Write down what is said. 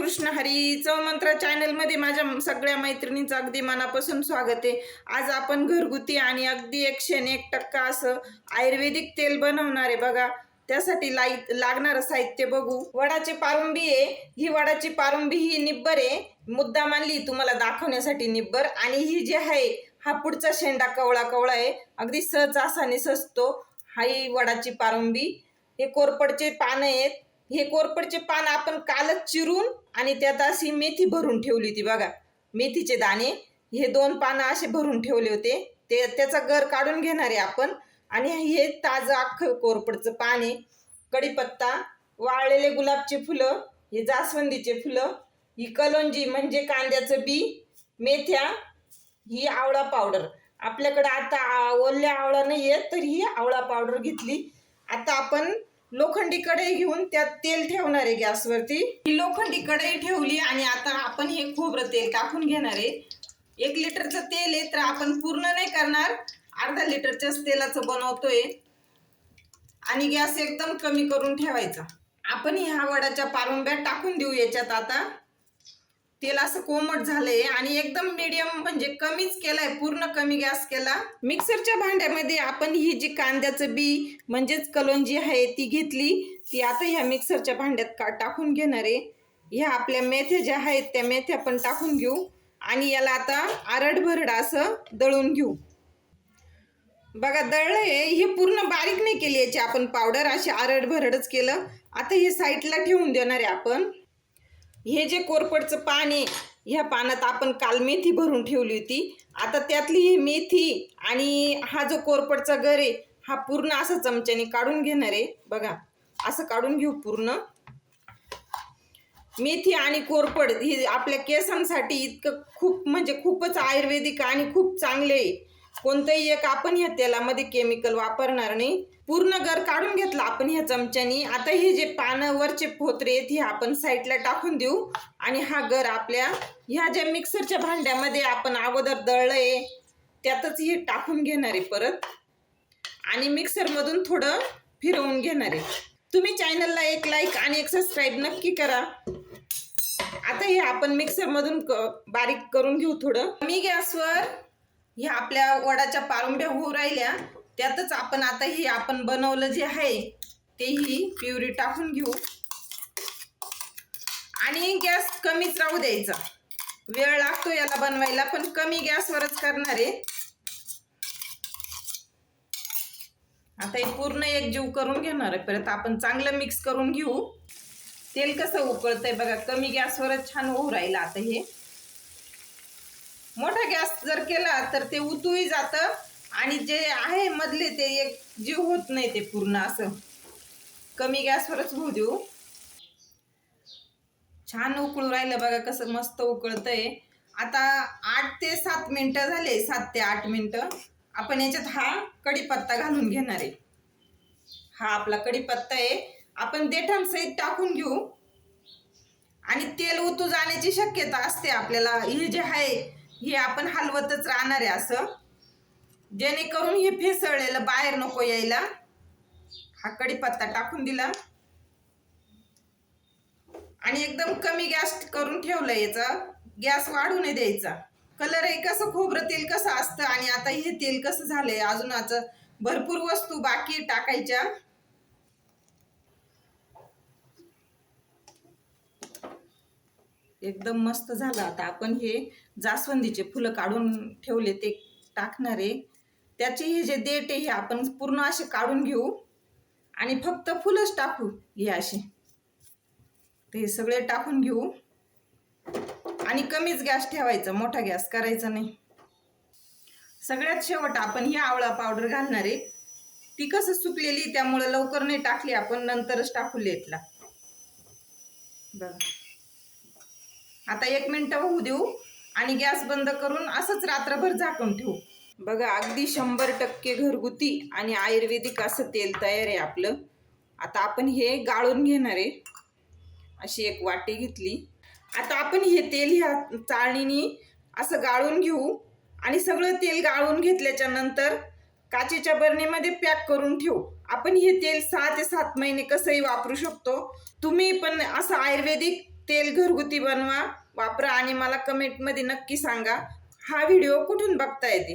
रामकृष्ण हरी चौमंत्र चॅनलमध्ये माझ्या सगळ्या मैत्रिणींचं अगदी मनापासून स्वागत आहे। आज आपण घरगुती आणि अगदी 101% असं आयुर्वेदिक तेल बनवणार आहे बघा। त्यासाठी लागणारं साहित्य बघू। वडाची पारुंबी आहे, ही वडाची पारुंबी ही निब्बर आहे, मुद्दा मानली तुम्हाला दाखवण्यासाठी निब्बर। आणि ही जी आहे हा पुढचा शेंडा कवळा कवळा आहे, अगदी सहज असा निसजतो। ही वडाची पारुंबी, हे कोरपडचे पानं आहेत। हे कोरपडचे पान आपण कालच चिरून आणि त्यात अशी मेथी भरून ठेवली होती बघा, मेथीचे दाणे। हे 2 पानं असे भरून ठेवले होते, ते त्याचा गर काढून घेणार आहे आपण। आणि हे ताजं अख्खं कोरपडचं पान आहे। कढीपत्ता, वाळलेले गुलाबचे फुलं, हे जास्वंदीचे फुलं, ही कलोंजी म्हणजे कांद्याचं बी, मेथ्या, ही आवळा पावडर। आपल्याकडे आता ओल्या आवळा नाही आहे, तर ही आवळा पावडर घेतली। आता आपण लोखंडी कढई घेऊन त्यात तेल ठेवणार आहे गॅसवरती। ही लोखंडी कढई ठेवली आणि आता आपण हे खोबरं तेल टाकून घेणार आहे। 1 लिटरचं तेल आहे, तर आपण पूर्ण नाही करणार, अर्धा लिटरच्याच तेलाचं बनवतोय। आणि गॅस एकदम कमी करून ठेवायचा। आपण ह्या वडाच्या पारुंब्या टाकून देऊ याच्यात। आता तेल असं कोमट झालंय आणि एकदम मीडियम म्हणजे कमीच केलाय, पूर्ण कमी गॅस केला। मिक्सरच्या भांड्यामध्ये आपण ही जी कांद्याचं बी म्हणजेच कलोंजी आहे ती घेतली, ती आता ह्या मिक्सरच्या भांड्यात टाकून घेणार आहे। ह्या आपल्या मेथ्या ज्या आहेत त्या मेथ्या पण टाकून घेऊ आणि याला आता आरडभरड असं दळून घेऊ। बघा दळलंय, हे पूर्ण बारीक नाही केली याची आपण पावडर, अशी आरडभरडच केलं। आता हे साईडला ठेवून देणार आहे आपण। हे जे कोरपडचं पान आहे, ह्या पानात आपण काल मेथी भरून ठेवली होती। आता त्यातली ही मेथी आणि हा जो कोरपडचा गर आहे हा पूर्ण असं चमच्याने काढून घेणार आहे बघा, असं काढून घेऊ पूर्ण। मेथी आणि कोरपड ही आपल्या केसांसाठी इतकं खूप म्हणजे खूपच आयुर्वेदिक आणि खूप चांगले आहे। कोणतंही एक आपण ह्या तेलामध्ये केमिकल वापरणार नाही। पूर्ण गर काढून घेतला आपण ह्या चमच्यानी। आता हे जे पानं वरचे फोतरे आहेत हे आपण साईडला टाकून देऊ आणि हा गर आपल्या ह्या ज्या मिक्सरच्या भांड्यामध्ये आपण अगोदर दळलंय त्यातच हे टाकून घेणार आहे परत आणि मिक्सरमधून थोडं फिरवून घेणार आहे। तुम्ही चॅनलला एक लाईक आणि एक सबस्क्राईब नक्की करा। आता हे आपण मिक्सरमधून बारीक करून घेऊ थोडं कमी गॅसवर। ह्या आपल्या वडाच्या पारुंब्या होऊ राहिल्या, त्यातच आपण आता हे आपण बनवलं जे आहे ते ही प्युरी टाकून घेऊ आणि गॅस कमीच राहू द्यायचा। वेळ लागतो याला बनवायला, पण कमी गॅसवरच करणार आहे। आता हे पूर्ण एकजीव करून घेणार आहे, परत आपण चांगलं मिक्स करून घेऊ। तेल कसं उकळतंय बघा, कमी गॅसवरच छान होऊ राहिलं। आता हे मोठा गॅस जर केला तर ते उतूही जातं आणि जे आहे मधले ते एक जीव होत नाही, ते पूर्ण असं कमी गॅसवरच होऊ देऊ। छान उकळू राहिलं बघा, कसं मस्त उकळतंय। आता 8 ते 7 मिनिटं झाले, 7 ते 8 मिनिटं। आपण याच्यात हा कढीपत्ता घालून घेणार आहे। हा आपला कढीपत्ता आहे, आपण देठांसहित टाकून घेऊ आणि तेल उतू जाण्याची शक्यता असते आपल्याला। हे जे आहे हे आपण हलवतच राहणार आहे असं, जेणेकरून हे फेसळलेलं बाहेर नको यायला। हा कढीपत्ता टाकून दिला आणि एकदम कमी गॅस करून ठेवला, याचा गॅस वाढू नाही द्यायचा। कलर आहे कसं खोबरं तेल कसं असतं आणि आता हे तेल कसं झालंय, अजून भरपूर वस्तू बाकी टाकायच्या। एकदम मस्त झालं। आता आपण हे जास्वंदीचे फुलं काढून ठेवले ते टाकणार आहे। त्याचे हे जे देठ आहे हे आपण पूर्ण असे काढून घेऊ आणि फक्त फुलंच टाकू हे असे। ते सगळे टाकून घेऊ आणि कमीच गॅस ठेवायचा, मोठा गॅस करायचा नाही। सगळ्यात शेवट आपण ही आवळा पावडर घालणार आहे। ती कसं सुकलेली त्यामुळे लवकर नाही टाकली आपण, नंतरच टाकू लेटला बघा। आता 1 मिनिट होऊ देऊ आणि गॅस बंद करून असंच रात्रभर झाकून ठेवू। बघा अगदी 100% घरगुती आणि आयुर्वेदिक असं तेल तयार आहे आपलं। आता आपण हे गाळून घेणार आहे। अशी एक वाटी घेतली, आता आपण हे तेल ह्या चाळणीने असं गाळून घेऊ आणि सगळं तेल गाळून घेतल्याच्या नंतर काचेच्या बरणीमध्ये पॅक करून ठेवू। आपण हे तेल 6 ते 7 महिने कसंही वापरू शकतो। तुम्ही पण असं आयुर्वेदिक तेल घरगुती बनवा, वापरा आणि मला कमेंटमध्ये नक्की सांगा हा व्हिडिओ कुठून बघताय ते.